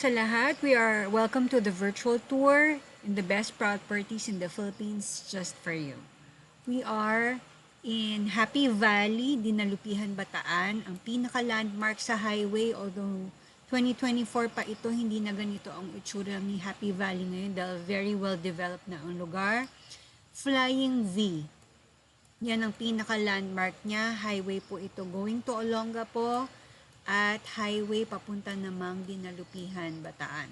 Sa lahat, we are welcome to the virtual tour in the best properties in the Philippines just for you. We are in Happy Valley, Dinalupihan, Bataan, ang pinaka-landmark sa highway, although 2024 pa ito, hindi na ganito ang itsura ni Happy Valley ngayon dahil very well developed na ang lugar. Flying V, yan ang pinaka-landmark niya. Highway po ito going to Olongapo at highway papunta namang Dinalupihan, Bataan.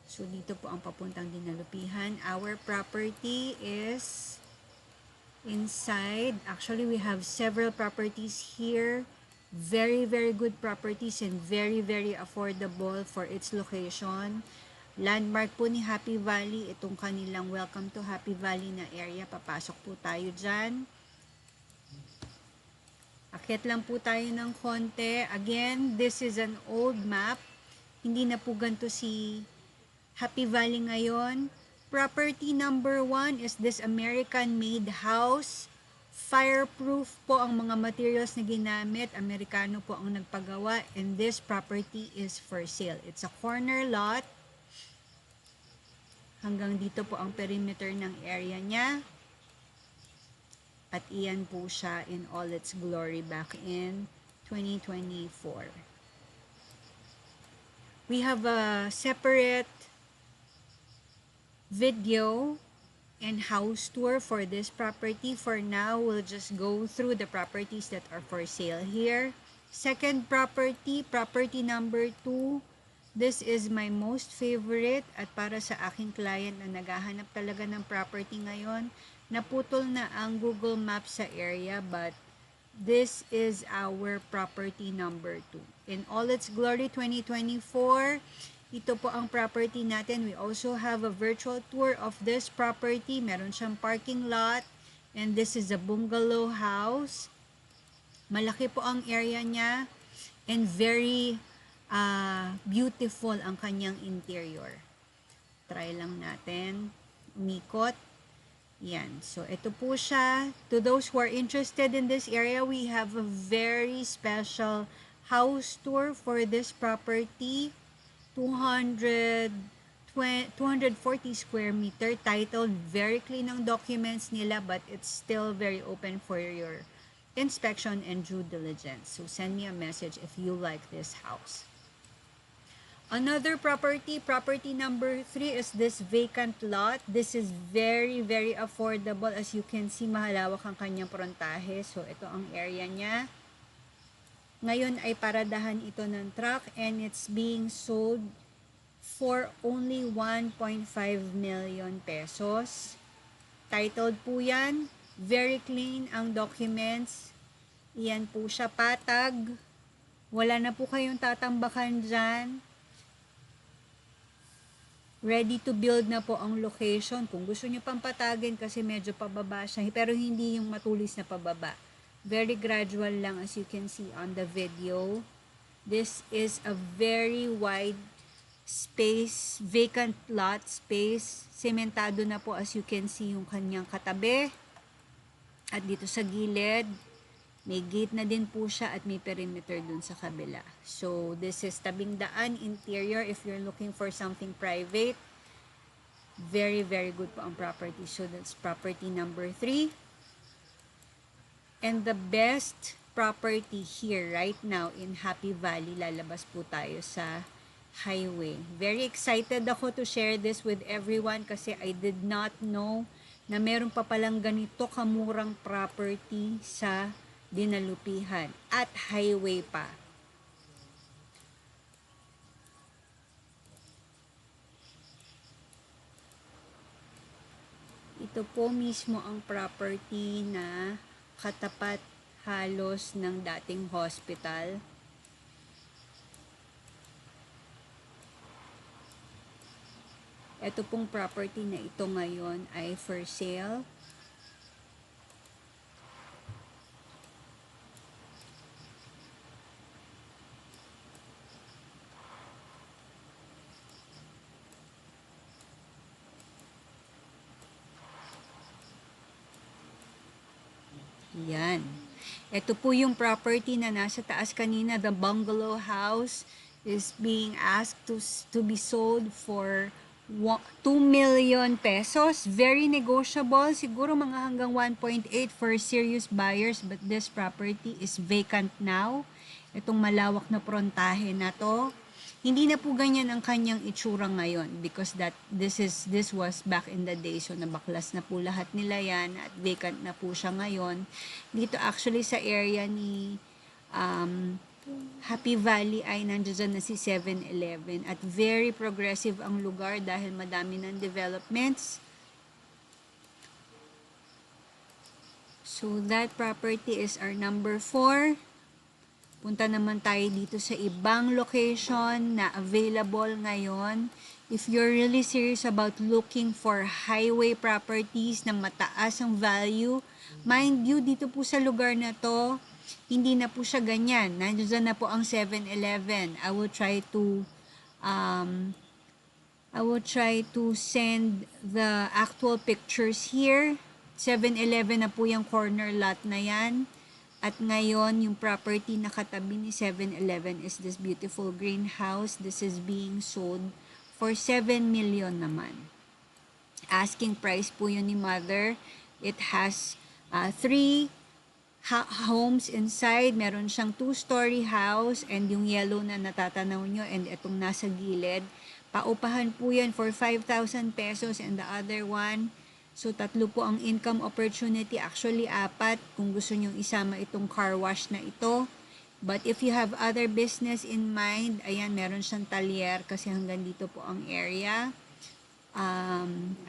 So dito po ang papuntang Dinalupihan. Our property is inside. Actually, we have several properties here. Very, very good properties and very, very affordable for its location. Landmark po ni Happy Valley, itong kanilang Welcome to Happy Valley na area. Papasok po tayo dyan. Akyat lang po tayo ng konti. Again, this is an old map. Hindi na po ganito si Happy Valley ngayon. Property number 1 is this American-made house. Fireproof po ang mga materials na ginamit. Amerikano po ang nagpagawa. And this property is for sale. It's a corner lot. Hanggang dito po ang perimeter ng area niya. At iyan po siya in all its glory back in 2024. We have a separate video and house tour for this property. For now, we'll just go through the properties that are for sale here. Second property, property number 2. This is my most favorite at para sa aking client na naghahanap talaga ng property ngayon. Naputol na ang Google Maps sa area but this is our property number 2. In all its glory 2024, ito po ang property natin. We also have a virtual tour of this property. Meron siyang parking lot and this is a bungalow house. Malaki po ang area niya and very beautiful ang kanyang interior. Try lang natin umikot. Yan. So, ito po siya. To those who are interested in this area, we have a very special house tour for this property. 240 square meter, titled, very clean ang documents nila but it's still very open for your inspection and due diligence. So, send me a message if you like this house. Another property, property number 3 is this vacant lot. This is very, very affordable. As you can see, mahalawak ang kanyang frontahe. So, ito ang area niya. Ngayon ay paradahan ito ng truck and it's being sold for only 1.5 million pesos. Titled po yan. Very clean ang documents. Iyan po siya, patag. Wala na po kayong tatambakan dyan. Ready to build na po ang location. Kung gusto nyo pang patagin kasi medyo pababa siya, pero hindi yung matulis na pababa. Very gradual lang as you can see on the video. This is a very wide space, vacant lot space. Sementado na po as you can see yung kanyang katabi. At dito sa gilid, may gate na din po siya at may perimeter dun sa kabila. So, this is tabing daan interior if you're looking for something private. Very, very good po ang property. So, that's property number 3. And the best property here right now in Happy Valley, lalabas po tayo sa highway. Very excited ako to share this with everyone kasi I did not know na meron pa palang ganito kamurang property sa Dinalupihan at highway pa. Ito po mismo ang property na katapat halos ng dating hospital. Ito pong property na ito ngayon ay for sale. Yan. Ito po yung property na nasa taas kanina, the bungalow house. is being asked to be sold for 2 million pesos. Very negotiable. Siguro mga hanggang 1.8 for serious buyers, but this property is vacant now. Itong malawak na prontahe na to. Hindi na po ganyan ang kanyang itsura ngayon because this was back in the day, so nabaklas na po lahat nila yan at vacant na po siya ngayon. Dito actually sa area ni Happy Valley ay nandiyan na si 7-Eleven at very progressive ang lugar dahil madami ng developments. So that property is our number 4. Punta naman tayo dito sa ibang location na available ngayon. If you're really serious about looking for highway properties na mataas ang value, mind you, dito po sa lugar na to, hindi na po siya ganyan. Nandiyan na po ang 7-Eleven. I will try to send the actual pictures here. 7-Eleven na po yung corner lot na yan. At ngayon, yung property na katabi ni 7-Eleven is this beautiful greenhouse. This is being sold for 7 million naman. Asking price po yun ni mother. It has 3 homes inside. Meron siyang 2-story house and yung yellow na natatanaw nyo and itong nasa gilid. Paupahan po yan for 5,000 pesos and the other one. So, 3 po ang income opportunity. Actually, 4 kung gusto nyong isama itong car wash na ito. But if you have other business in mind, ayan, meron siyang talyer kasi hanggang dito po ang area.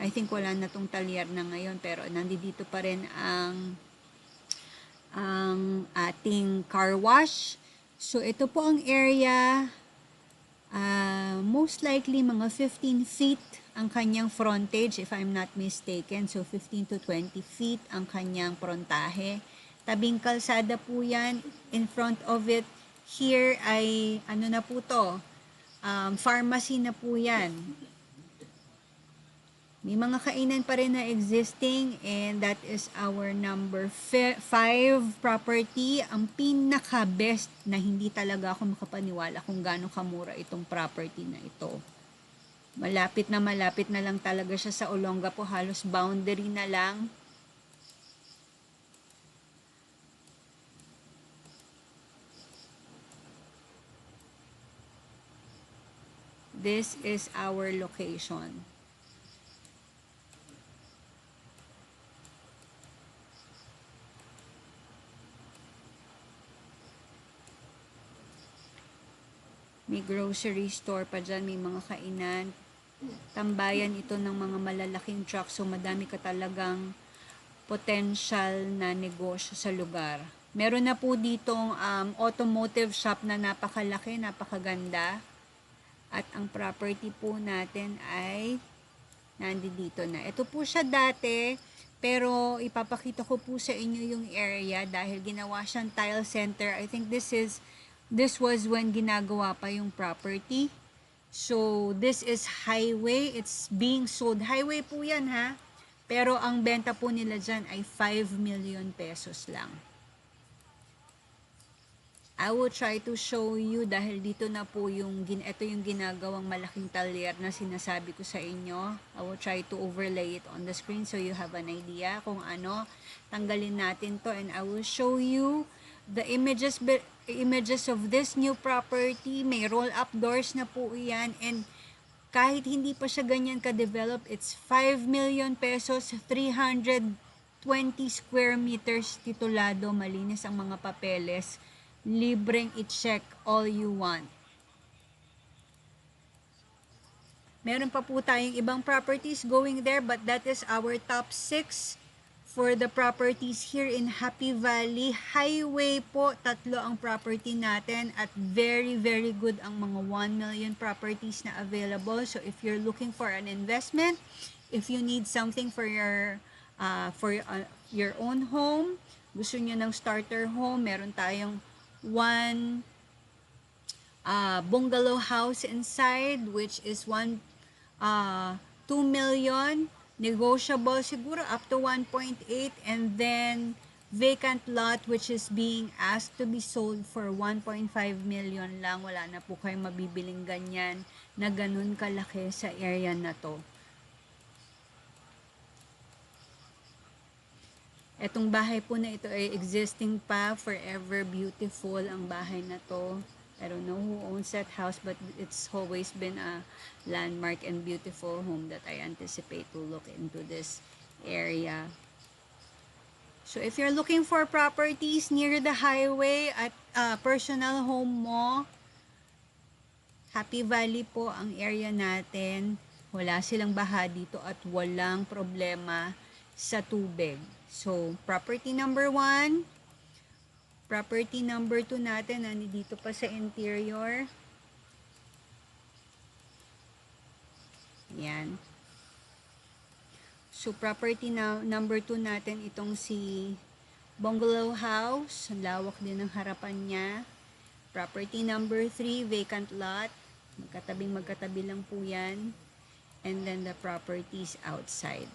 I think wala na tong talyer na ngayon pero nandito pa rin ang ating car wash. So, ito po ang area. Most likely mga 15 feet ang kanyang frontage if I'm not mistaken. So 15 to 20 feet ang kanyang frontahe. Tabing kalsada po yan. In front of it here ay ano na po to? Pharmacy na po yan. May mga kainan pa rin na existing and that is our number 5 property. Ang pinaka-best na hindi talaga ako makapaniwala kung gaano kamura itong property na ito. Malapit na lang talaga siya sa Olongapo, halos boundary na lang. This is our location. May grocery store pa dyan, may mga kainan. Tambayan ito ng mga malalaking truck, so madami ka talagang potential na negosyo sa lugar. Meron na po ditong automotive shop na napakalaki, napakaganda. At ang property po natin ay nandito na. Ito po siya dati, pero ipapakita ko po sa inyo yung area dahil ginawa siyang tile center. I think this was when ginagawa pa yung property. So, this is highway. It's being sold. Highway po yan ha. Pero ang benta po nila dyan ay 5 million pesos lang. I will try to show you dahil dito na po ito yung ginagawang malaking talyer na sinasabi ko sa inyo. I will try to overlay it on the screen so you have an idea kung ano. Tanggalin natin to and I will show you the images of this new property. May roll-up doors na po yan and kahit hindi pa siya ganyan ka-develop, it's 5 million pesos, 320 square meters titulado, malinis ang mga papeles, libreng i-check all you want. Meron pa po tayong ibang properties going there but that is our top 6 for the properties here in Happy Valley. Highway po, 3 ang property natin at very, very good ang mga 1 million properties na available. So if you're looking for an investment, if you need something for your own home, gusto nyo ng starter home, meron tayong 1 bungalow house inside which is 2 million. Negotiable siguro up to 1.8 and then vacant lot which is being asked to be sold for 1.5 million lang. Wala na po kayong mabibiling ganyan na ganun kalaki sa area na to. Etong bahay po na ito ay existing pa, forever beautiful ang bahay na to. I don't know who owns that house, but it's always been a landmark and beautiful home that I anticipate to look into this area. So if you're looking for properties near the highway at personal home mo, Happy Valley po ang area natin. Wala silang baha dito at walang problema sa tubig. So, property number 1. Property number 2 natin, nandito pa sa interior. Yan. So, property number 2 natin, itong si bungalow house. Ang lawak din ng harapan niya. Property number 3, vacant lot. Magkatabi lang po yan. And then the properties outside.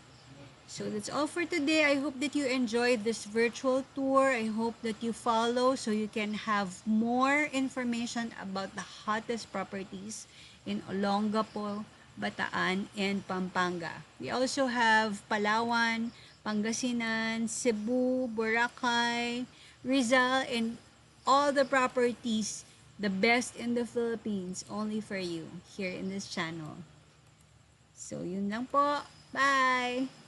So that's all for today. I hope that you enjoyed this virtual tour. I hope that you follow so you can have more information about the hottest properties in Olongapo, Bataan, and Pampanga. We also have Palawan, Pangasinan, Cebu, Boracay, Rizal, and all the properties, the best in the Philippines, only for you here in this channel. So yun lang po. Bye!